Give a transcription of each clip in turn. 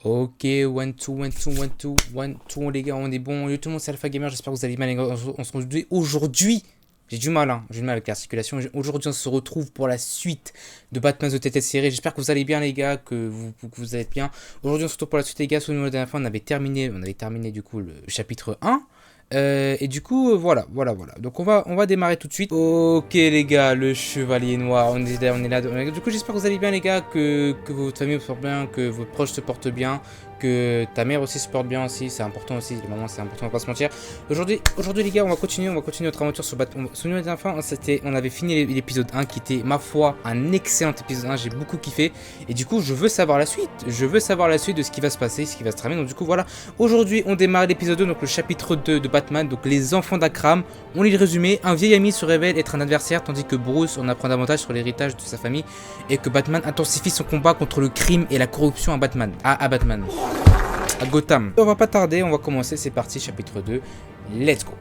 Ok, one, two, one, two, one, two, one, two, les gars, on est bon. Yo tout le monde, c'est Alpha Gamer, j'espère que vous allez bien, les gars. On se retrouve aujourd'hui. J'ai du mal, hein. J'ai du mal avec l'articulation. Aujourd'hui, on se retrouve pour la suite de Batman The Telltale série. J'espère que vous allez bien, les gars, que vous allez bien. Aujourd'hui, on se retrouve pour la suite, les gars. Sous le numéro de la dernière fois, on avait terminé du coup le chapitre 1. Et du coup, voilà. Donc, on va démarrer tout de suite. Ok, les gars, le chevalier noir. On est là. Du coup, j'espère que vous allez bien, les gars, que votre famille se porte bien, que vos proches se portent bien, que ta mère aussi se porte bien aussi. C'est important aussi. Les moments, c'est important, on va pas se mentir. Aujourd'hui, les gars, on va continuer notre aventure sur Batman. Souvenez-vous de la fin, on avait fini l'épisode 1 qui était, ma foi, un excellent épisode 1. J'ai beaucoup kiffé. Et du coup, je veux savoir la suite. Je veux savoir la suite de ce qui va se passer, ce qui va se tramer. Donc, du coup, voilà. Aujourd'hui, on démarre l'épisode 2, donc le chapitre 2 de Batman, donc les enfants d'Akram. On lit le résumé. Un vieil ami se révèle être un adversaire, tandis que Bruce en apprend davantage sur l'héritage de sa famille et que Batman intensifie son combat contre le crime et la corruption à Batman. À Gotham. On va pas tarder, on va commencer, c'est parti, chapitre 2. Let's go.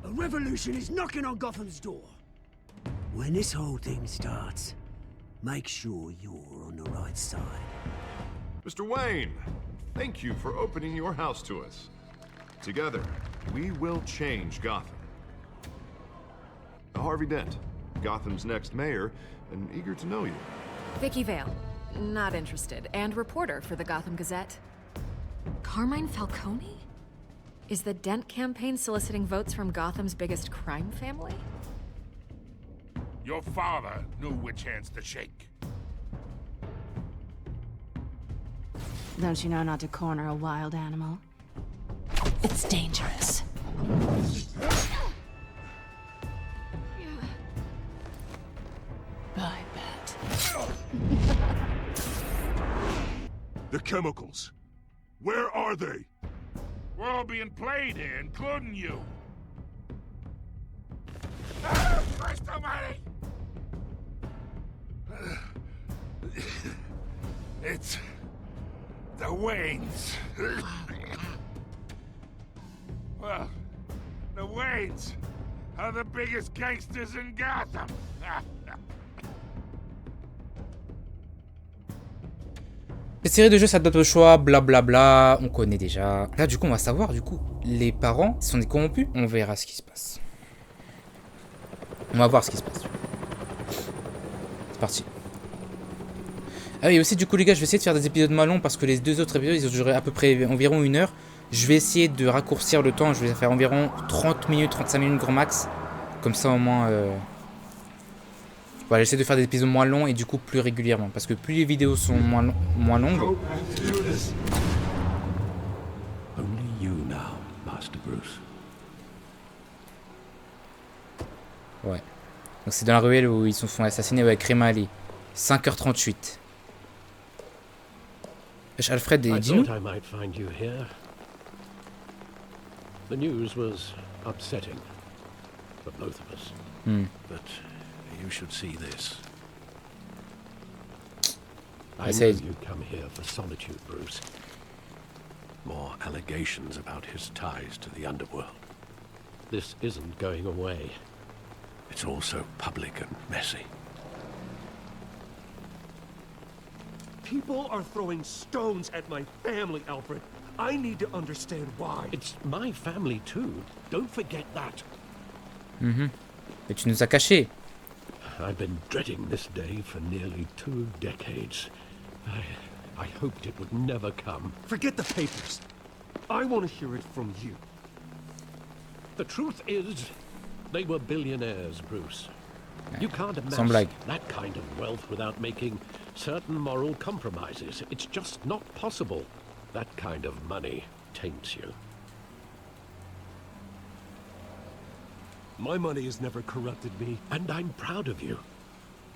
A revolution is knocking on Gotham's door. When this whole thing starts, make sure you're on the right side. Mr. Wayne, thank you for opening your house to us. Together, we will change Gotham. Harvey Dent, Gotham's next mayor, and eager to know you. Vicky Vale, not interested, and reporter for the Gotham Gazette. Carmine Falcone? Is the Dent campaign soliciting votes from Gotham's biggest crime family? Your father knew which hands to shake. Don't you know not to corner a wild animal? It's dangerous. I bet. The chemicals. Where are they? We're all being played here, including you. Christ almighty! It's the Waynes. Well, the Waynes are the biggest gangsters in Gotham. Cette série de jeux, ça donne au choix, blablabla, on connaît déjà. Là, du coup, on va savoir, du coup, les parents sont des corrompus. On verra ce qui se passe. On va voir ce qui se passe. C'est parti. Ah oui, aussi, du coup, les gars, je vais essayer de faire des épisodes moins longs parce que les deux autres épisodes, ils ont duré à peu près environ 1 heure. Je vais essayer de raccourcir le temps. Je vais faire environ 30 minutes, 35 minutes grand max. Comme ça, au moins... Voilà, j'essaie de faire des épisodes moins longs et du coup plus régulièrement. Parce que plus les vidéos sont moins longues... Only you now, Master Bruce. Ouais. Donc c'est dans la ruelle où ils se font assassiner avec Rema Ali. 5h38. Alfred, dis-nous. I might find you here. The news was upsetting for both of us. But you should see this. I knew you'd come here for solitude, Bruce. More allegations about his ties to the underworld. This isn't going away. It's also public and messy. People are throwing stones at my family, Alfred. I need to understand why. It's my family too. Don't forget that. Mais tu nous as cachés. I've been dreading this day for nearly 2 decades. I hoped it would never come. Forget the papers. I want to hear it from you. The truth is, they were billionaires, Bruce. You can't amass that kind of wealth without making certain moral compromises. It's just not possible. That kind of money taints you. My money has never corrupted me. And I'm proud of you.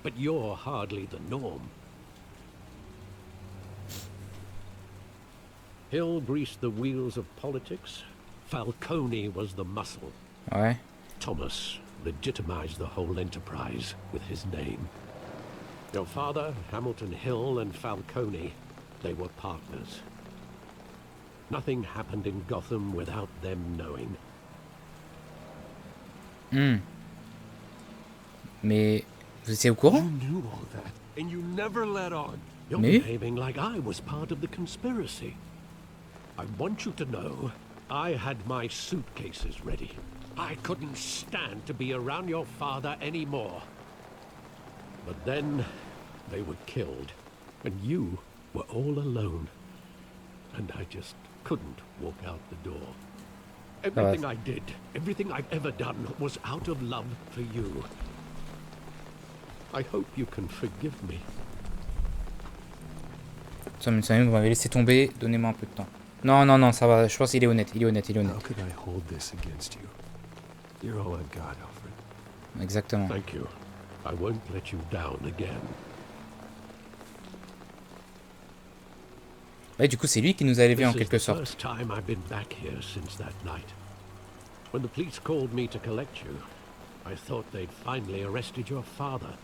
But you're hardly the norm. Hill greased the wheels of politics. Falcone was the muscle. Ouais. Thomas legitimized the whole enterprise with his name. Your father, Hamilton Hill, and Falcone, they were partners. Nothing happened in Gotham without them knowing. Mais Vous étiez au courant? You knew all that, and you never let on. You're Me? behaving like I was part of the conspiracy. I want you to know, I had my suitcases ready. I couldn't stand to be around your father anymore. But then, they were killed, and you were all alone. And I just couldn't walk out the door. Everything I did, everything I've ever done, was out of love for you. I hope you can forgive me. Ça vous m'avez laissé tomber, donnez-moi un peu de temps. Non, non, non, ça va, je pense qu'il est honnête, il est honnête, il est honnête. How could I hold this against you? You're all I've got, Alfred. Exactement. Thank you. I won't let you down again. Ouais, du coup, c'est lui qui nous a élevés en This is quelque the sorte. first time I've been back here since that night. When the police called me to collect you, I thought they'd finally arrested your father.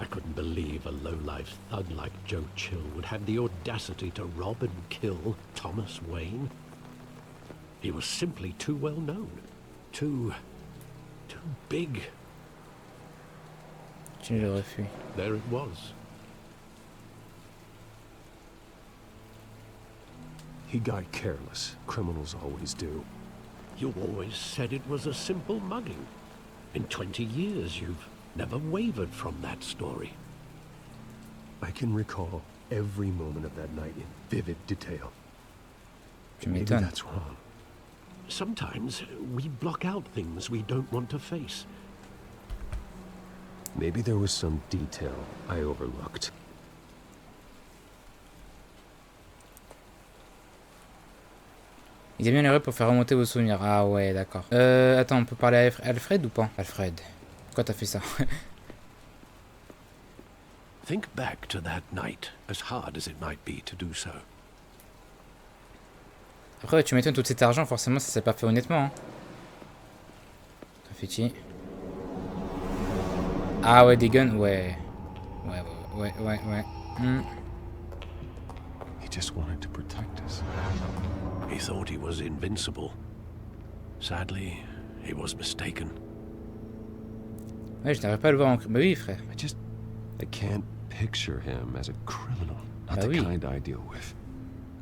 I couldn't believe a low-life thug like Joe Chill would have the audacity to rob and kill Thomas Wayne. He was simply too well known. Too big. Tu l'aurais fui. There it was. He got careless. Criminals always do. You always said it was a simple mugging. In 20 years, you've never wavered from that story. I can recall every moment of that night in vivid detail. Tu Maybe m'étonnes. that's wrong. Sometimes we block out things we don't want to face. Maybe there was some detail I overlooked. Ils aiment bien les rues pour faire remonter vos souvenirs. Ah ouais, d'accord. Attends, on peut parler à Alfred ou pas? Alfred, pourquoi t'as fait ça? Think back to that night, as hard as it might be to do so. Après, ouais, tu m'étonnes, tout cet argent, forcément, ça s'est pas fait honnêtement. Hein. Graffiti. Ah ouais, des guns, ouais. Ouais. He just wanted to protect us. He thought he was invincible. Sadly, he was mistaken. Ouais, je n'arrive pas à le voir en... Bah oui, frère. I can't picture him as a criminal. Not Ah the oui. kind I deal with.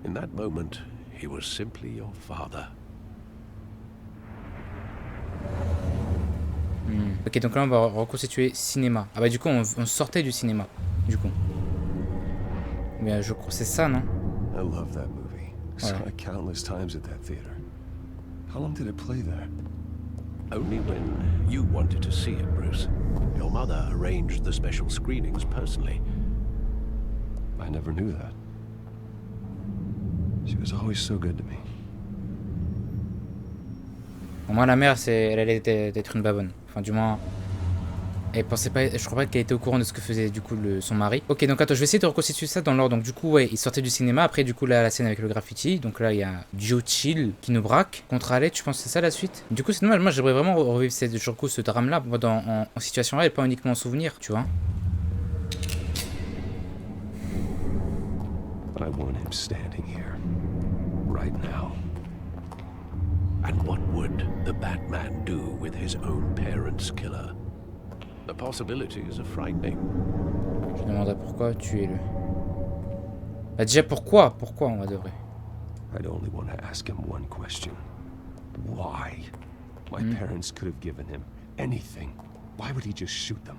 In that moment, he was simply your father. Ok, donc là, on va reconstituer cinéma. Ah bah du coup, on sortait du cinéma. Du coup. Mais je crois c'est ça, non? I love that movie. Saw it countless times at that theater. How long did it play there? Only when you wanted to see it, Bruce. Your mother arranged the special screenings personally. I never knew that. She was always so good to me. Au moins, la mère, elle allait être une babonne. Enfin, du moins... Elle pensait pas... Je crois pas qu'elle était au courant de ce que faisait, du coup, son mari. Ok, donc attends, je vais essayer de reconstituer ça dans l'ordre. Donc, du coup, ouais, il sortait du cinéma. Après, du coup, là, la scène avec le graffiti. Donc là, il y a Joe Chill qui nous braque. Contre Alec, je pense que c'est ça la suite. Du coup, c'est normal. Moi, j'aimerais vraiment revivre ce drame-là en situation réelle, pas uniquement en souvenir, tu vois. I want him standing here. Right now. And what would the Batman do with his own parents' killer? The possibilities are frightening. Je demanderais pourquoi tuer-le. Bah déjà, pourquoi on va de vrai. I'd only want to ask him one question. Why? My parents could have given him anything. Why would he just shoot them?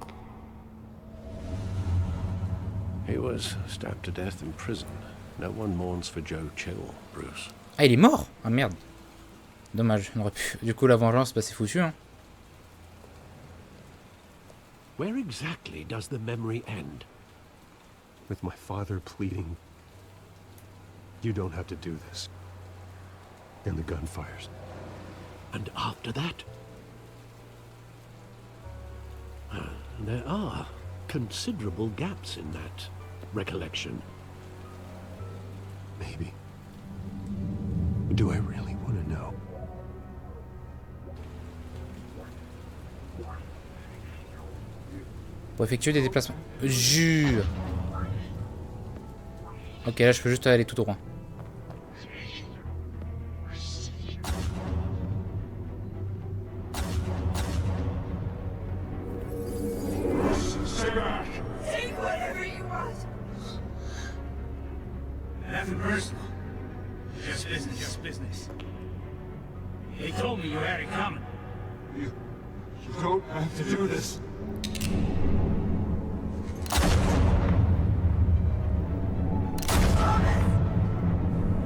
He was stabbed to death in prison. No one mourns for Joe Chill, Bruce. Ah, il est mort? Ah merde. Dommage, on aurait pu... Du coup, la vengeance, bah c'est foutu, hein. Where exactly does the memory end? With my father pleading, you don't have to do this. And the gunfires. And after that? There are considerable gaps in that recollection. Maybe. Do I really want to know? Pour effectuer des déplacements. Jure. Ok, là je peux juste aller tout droit. nothing personal. Just business. He told me you had it coming. You don't have to do this.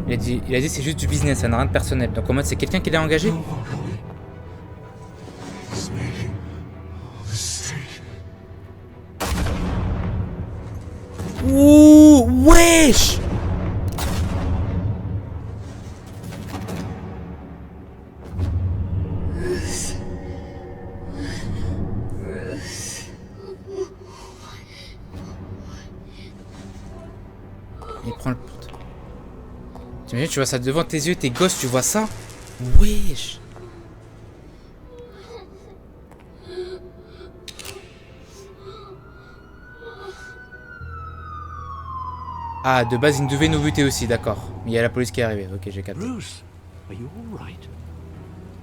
Il a dit c'est juste du business, ça n'a rien de personnel. Donc en mode c'est quelqu'un qui l'a engagé. Ouh, wesh! Il prend le porte. T'imagines, tu vois ça devant tes yeux, tes gosses, tu vois ça? Wesh! Ah, de base, ils devaient nous buter aussi, d'accord. Mais il y a la police qui est arrivée. Ok, j'ai capté. Bruce, are you all right?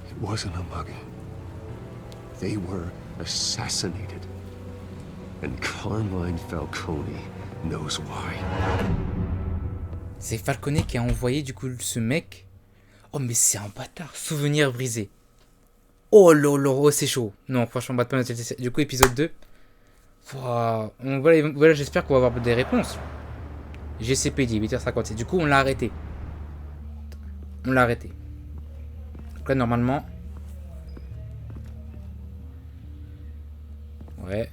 It wasn't a mug. They were assassinated. And Carmine Falcone knows why. C'est Falcone qui a envoyé du coup ce mec. Oh mais c'est un bâtard. Souvenir brisé. Oh lolo, oh c'est chaud. Non franchement Batman. Du coup épisode 2. Voilà, voilà j'espère qu'on va avoir des réponses. GCPD 8h56. Du coup on l'a arrêté. On l'a arrêté. Donc là normalement. Ouais.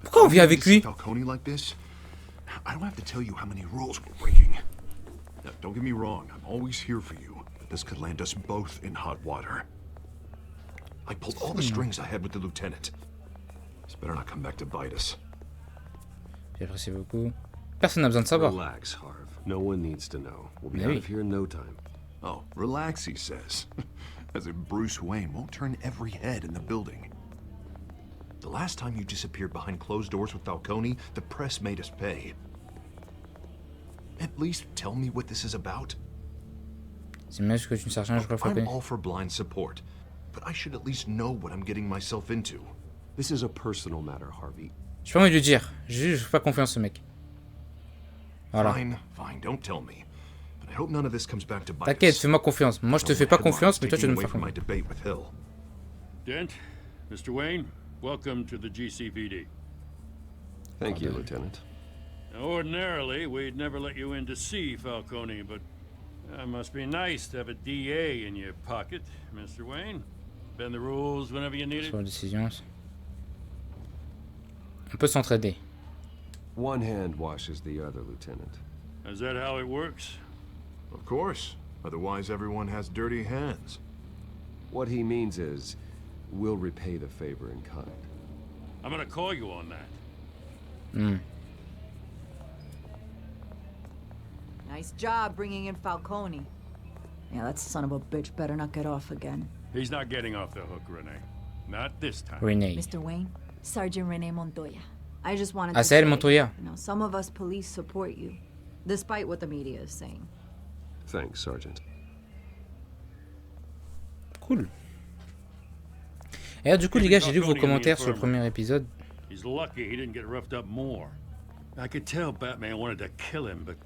Pourquoi on vit avec lui? Falcone like this? I don't have to tell you how many rules we're breaking. Now, don't get me wrong, I'm always here for you, but this could land us both in hot water. I pulled all the strings I had with the lieutenant. This better not come back to bite us. J'apprécie beaucoup. Personne n'a besoin de savoir. Relax, Harv. No one needs to know. We'll be out of here in no time. Oh, relax, he says. As if Bruce Wayne won't turn every head in the building. The last time you disappeared behind closed doors with Falcone, the press made us pay. At least tell me what this is about. C'est bien ce que tu cherches, je crois Falcone. I'm all for blind support, but I should at least know what I'm getting myself into. This is a personal matter, Harvey. J'ai pas envie de le dire. Je fais pas confiance ce mec. Voilà. Fine, don't tell me. But I hope none of this comes back to bite us. T'inquiète, fais-moi confiance. Moi je te fais pas confiance, mais toi tu dois me faire confiance. Dent, Mr. Wayne, welcome to the GCPD. Thank you, Lieutenant. Now, ordinarily, we'd never let you in to see Falcone, but it must be nice to have a DA in your pocket, Mr. Wayne. Bend the rules whenever you need it. Sur la décision. On peut s'entraider. One hand washes the other, Lieutenant. Is that how it works? Of course. Otherwise, everyone has dirty hands. What he means is, we'll repay the favor in kind. I'm gonna call you on that. Hmm. Nice job bringing in Falcone. Yeah, that son of a bitch better not get off again. He's not getting off the hook, Renee. Not this time. Renee. Mr. Wayne, Sergeant Renee Montoya. I just wanted Ah, to c'est elle, say, Montoya. you know, some of us police support you, despite what the media is saying. Thanks, Sergeant. Cool. Et alors, du coup, les gars, j'ai lu vos commentaires sur le premier épisode. He's lucky he didn't get roughed up more. I could tell Batman wanted to kill him, but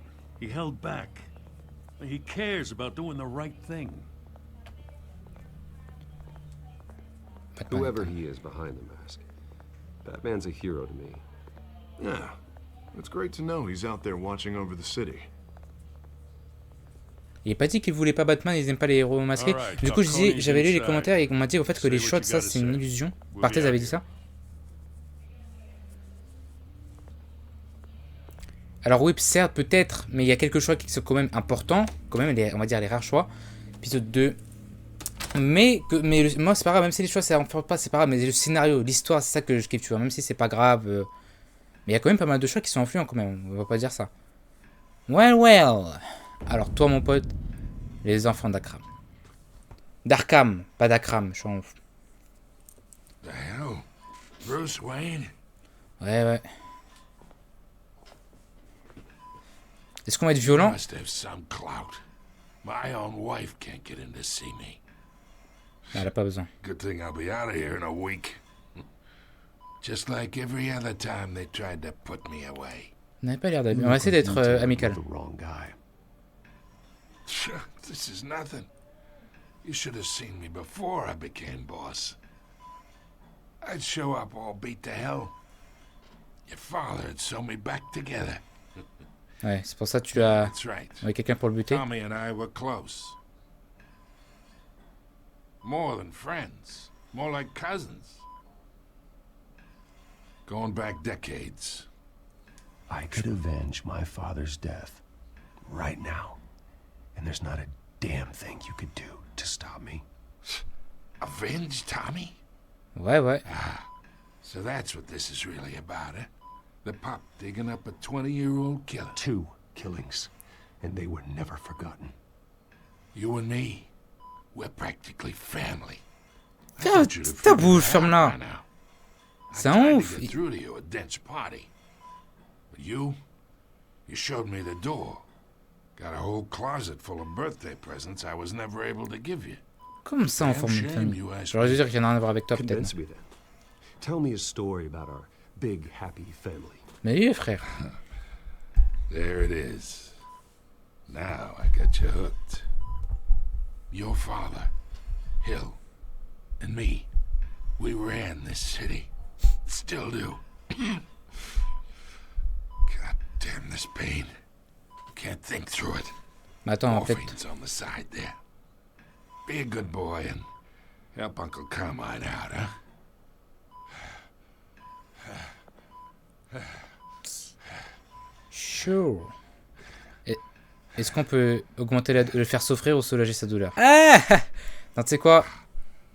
he held back. He cares about doing the right thing. Batman. Whoever he is behind the mask, Batman's a hero to me. Yeah, it's great to know he's out there watching over the city. Il est pas dit qu'il voulait pas Batman, ils aiment pas les héros masqués. Du coup, j'avais lu les commentaires et on m'a dit au fait que les shots, ça c'est une illusion. Barthez avait dit ça. Alors oui, certes, peut-être, mais il y a quelques choix qui sont quand même importants, quand même, on va dire les rares choix. Épisode 2. Mais moi c'est pas grave, même si les choix ça en fait pas, c'est pas grave, mais le scénario, l'histoire, c'est ça que je kiffe, tu vois, même si c'est pas grave. Mais il y a quand même pas mal de choix qui sont influents quand même, on va pas dire ça. Well. Alors toi mon pote, les enfants d'Akram. D'Arkham, pas d'Akram, je suis en... The hell? Bruce Wayne? Ouais. Est-ce qu'on va être violent? Must have some clout. My own wife can't get in to see me. Elle a pas besoin. Good thing I'll be out of here in a week. Just like every other time they tried to put me away. On n'avait pas l'air d'amis. On va essayer d'être amical. This is nothing. You should have seen me before I became boss. I'd show up all beat to hell. Your father'd sew me back together. Ouais, c'est pour ça que tu as... That's right. Avec quelqu'un pour le buter. Tommy and I were close. More than friends. More like cousins. Going back decades. I could avenge my father's death right now. And there's not a damn thing you could do to stop me. Avenge Tommy? Ouais, ouais. So that's what this is really about, eh? The pop digging up a 20-year-old killer. 2 killings, and they were never forgotten. You and me, we're practically family. Ta bouche, ferme-la. C'est un ouf. Through to you a dense party. But you showed me the door. Got a whole closet full of birthday presents I was never able to give you. Comme ça, en forme de famille. J'aurais dû dire qu'il y en a un à voir avec toi, peut-être. Tell me a story about our big happy family. Mais oui, frère. There it is. Now I got you hooked. Your father, Hill, and me, we ran this city. Still do. God damn this pain. Can't think through it. Mais attends, en fait... Morphine's on the side there. Be a good boy and help Uncle Carmine out, huh? Sure. Est-ce qu'on peut augmenter le faire souffrir ou soulager sa douleur? Ah non, tu sais quoi?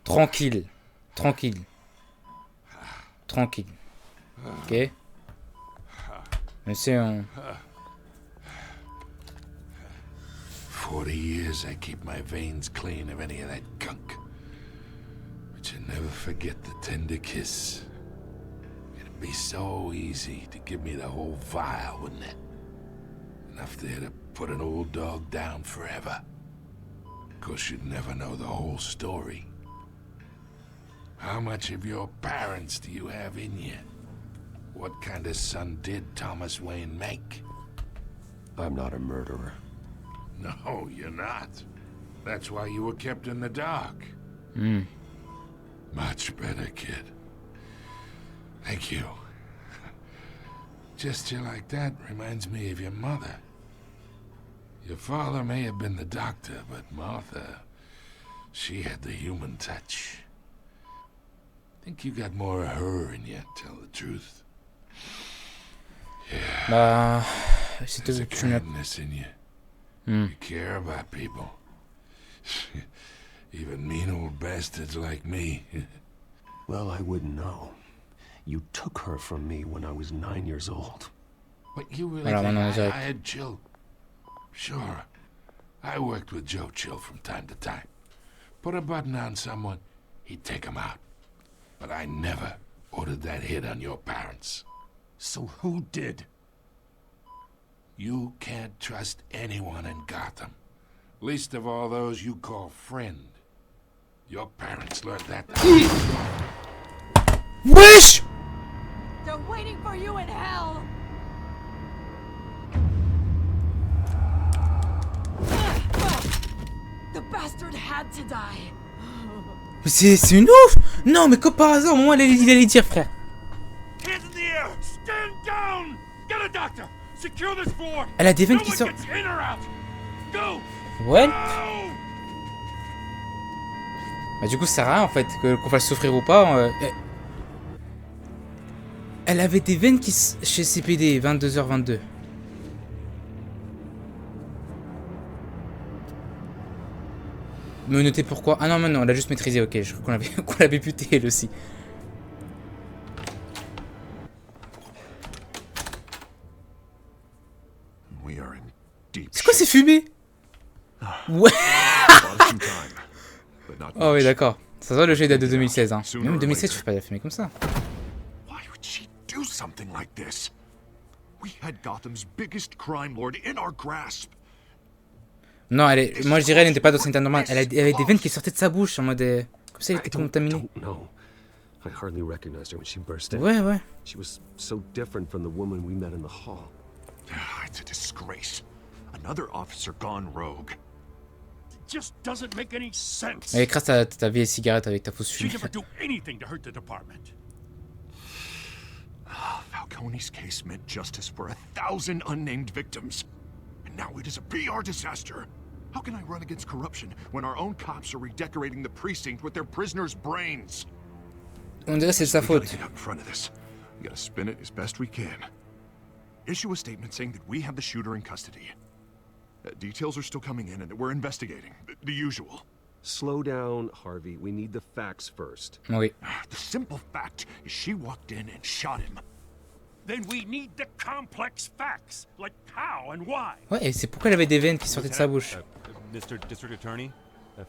Tranquille. Tranquille. Tranquille. Ok? Mais c'est un... 40 years I keep my veins clean of any of that gunk. But you never forget the tender kiss. It'd be so easy to give me the whole vial, wouldn't it? Enough there to put an old dog down forever. Of course, you'd never know the whole story. How much of your parents do you have in you? What kind of son did Thomas Wayne make? I'm not a murderer. No, you're not. That's why you were kept in the dark. Much better, kid. Thank you. Gesture like that reminds me of your mother. Your father may have been the doctor, but Martha, she had the human touch. Think you got more of her in you, tell the truth. Yeah. Bah, there's a kindness in you. You care about people. Even mean old bastards like me. Well, I wouldn't know. You took her from me when I was 9 years old. But you really think I had Chill? Sure. I worked with Joe Chill from time to time. Put a button on someone, he'd take him out. But I never ordered that hit on your parents. So who did? You can't trust anyone in Gotham. Least of all those you call friend. Your parents learned that. Wesh! They're waiting for you in hell! The bastard had to die. C'est une ouf! Non, mais comme par hasard, au moment il allait dire, frère. Hands in the air! Stand down! Get a doctor! Secure this floor! Elle a des veines qui sortent. Go! Ouais. Bah du coup ça sert à rien en fait, qu'on fasse souffrir ou pas. Elle avait des veines qui... Chez CPD, 22h22. Me noter pourquoi. Ah non, mais non, elle a juste maîtrisé, ok. Je crois qu'on l'avait buté elle aussi. C'est quoi ces fumées? Ouais. Oh oui, d'accord. Ça se voit, le jeu date de 2016. Hein. Même 2016, je fais pas de la fumée comme ça. Do something like this. We had Gotham's biggest crime lord in our grasp. Non, moi je dirais elle n'était pas dans son état normal. Elle avait des veines qui sortaient de sa bouche en mode... Comme ça, elle était contaminée. I hardly recognized her when she burst in. Ouais, ouais. She was so different from the woman we met in the hall. It's a disgrace. Another officer gone rogue. It just doesn't make any sense. Elle écrase ta vieille cigarette avec ta fausse She'd fumée. never do anything to hurt the department. Falcone's case meant justice for 1,000 unnamed victims. And now it is a PR disaster. How can I run against corruption when our own cops are redecorating the precinct with their prisoners' brains? On dirait c'est de sa We gotta faute. get out in front of this. We gotta spin it as best we can. Issue a statement saying that we have the shooter in custody. Details are still coming in and that we're investigating. The usual. Slow down, Harvey. We need the facts first. Oui. The simple fact is she walked in and shot him. Then we need the complex facts, like how and why. Ouais, et c'est pourquoi elle avait des veines qui sortaient de sa bouche. Mr. District Attorney,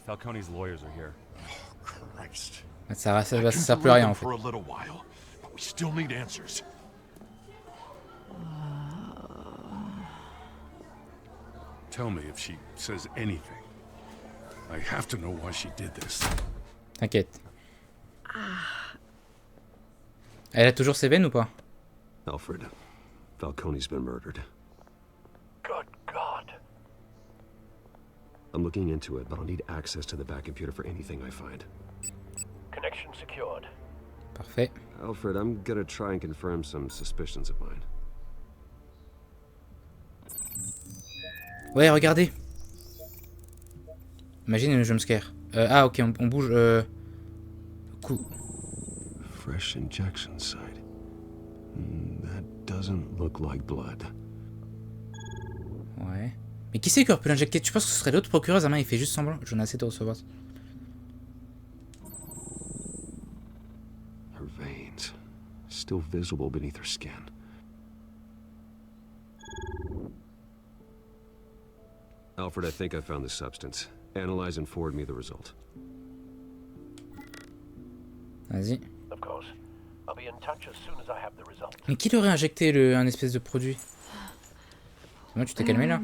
Falcone's lawyers are here. Oh, Christ. Ça sert plus à rien en fait. For a little while, but we still need answers. Tell me if she says anything. I have to know why she did this. T'inquiète. Elle a toujours ses veines ou pas? Alfred, Falcone's been murdered. Good God. I'm looking into it, but I'll need access to the back computer for anything I find. Connection secured. Parfait. Alfred, I'm gonna try and confirm some suspicions of mine. Ouais, regardez. Imagine un jumpscare. Ah, ok, on bouge. Cool. Fresh injection site. That doesn't look like blood. Ouais. Mais qui c'est qui aurait pu l'injecter? Tu penses que ce serait l'autre procureur? Zama, il fait juste semblant. J'en ai assez de recevoir. Her veins, still visible beneath her skin. Alfred, I think I found the substance. Analyze and forward me the result. Vas-y. Of course. I'll be in touch as soon as I have the result. Mais qui l'aurait injecté un espèce de produit? Moi, tu t'es calmé là?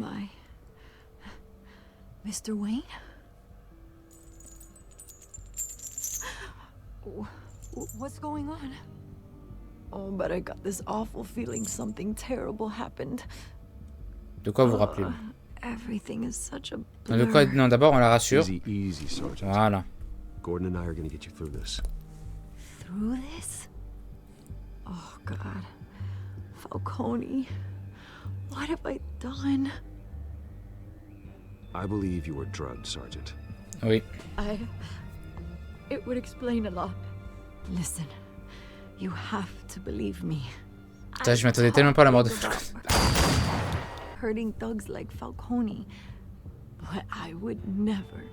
Mr. Wayne? What's going on? Oh, but I got this awful feeling something terrible happened. De quoi vous rappelez? Everything is such a De quoi? Non, d'abord on la rassure. Easy, easy, Sergeant. Voilà. Gordon and I are gonna get you through this. Through this? Oh, God. Falcone. What have I done? I believe you were drugged, Sergeant. Oui. It would explain a lot. Listen, you have to believe me. Putain, je m'attendais tellement pas à la mort de Falcone. Hurting thugs like Falcone. But I would never,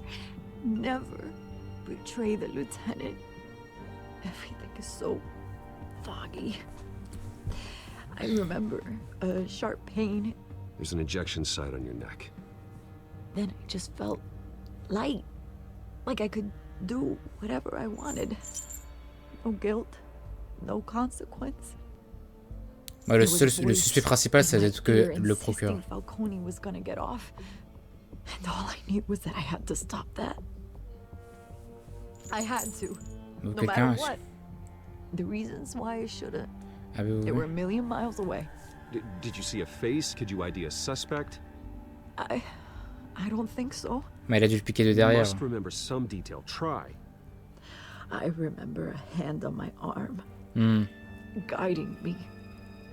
never betray the lieutenant. Everything is so foggy. I remember a sharp pain. There's an injection site on your neck. Then I just felt light. Like I could do whatever I wanted. No guilt, no consequence. Ouais, le suspect principal, ça doit être que le procureur. Falcone was gonna get off. And all I knew was that I had to stop that. I had to. No matter what. The reasons why I shouldn't. They were a million miles away. Did you see a face? Could you ID a suspect? I don't think so. Mais il a dû le piquer de derrière. You must remember some detail. Try. I remember a hand on my arm. Guiding me.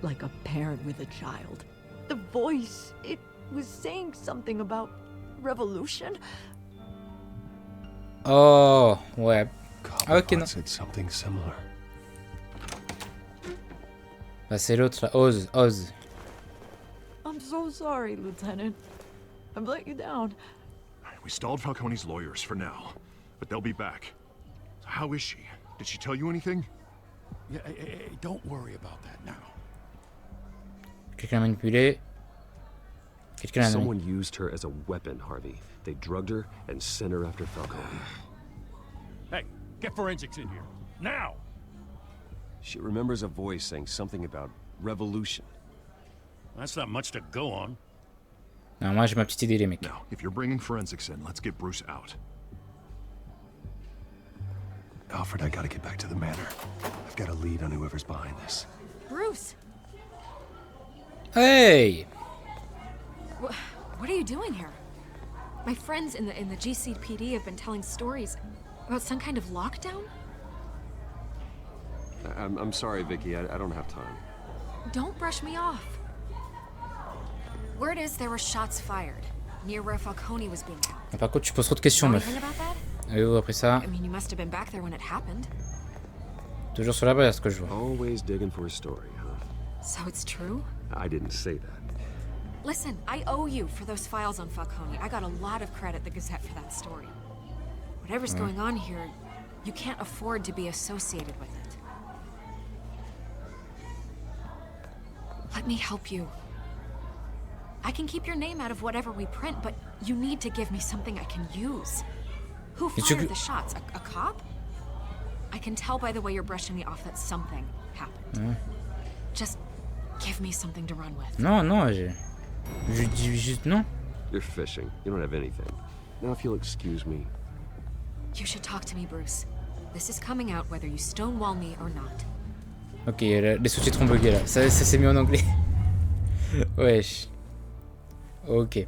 Like a parent with a child. The voice, it was saying something about revolution. Oh, ouais. Ok, non. Said something similar. Bah, c'est l'autre là, Oz. I'm so sorry, Lieutenant. I've let you down. We stalled Falcone's lawyers for now, but they'll be back. So how is she? Did she tell you anything? Yeah, hey, don't worry about that now. Quelqu'un l'a manipulé. Quelqu'un l'a Someone used her as a weapon, Harvey. They drugged her and sent her after Falcone. Hey, get forensics in here. Now! She remembers a voice saying something about revolution. That's not much to go on. Non, moi j'ai ma petite idée, les mecs. Now, if you're bringing forensics in, let's get Bruce out. Alfred, I gotta get back to the manor. I've got a lead on whoever's behind this. Bruce! Hey! What are you doing here? My friends in the GCPD have been telling stories about some kind of lockdown? I'm sorry, Vicky. I don't have time. Don't brush me off. Word is there were shots fired near where Falcone was being held. Par contre, tu poses trop de questions, meuf. Et vous, après ça, I mean, you must have been back there when it happened. toujours sur la base, ce que je vois. Always digging for a story, huh? So it's true? I didn't say that. Listen, I owe you for those files on Falcone. I got a lot of credit at the Gazette for that story. Whatever's going on here, you can't afford to be associated with it. Let me help you. I can keep your name out of whatever we print, but you need to give me something I can use. Who fired the shots? A cop? I can tell by the way you're brushing me off that something happened. Just give me something to run with. Non, non, je dis juste non. You're fishing. You don't have anything. Now, if you'll excuse me. You should talk to me, Bruce. This is coming out whether you stonewall me or not. Ok, les sous-titres ont bugué là. Ça s'est mis en anglais. Wesh. Ok.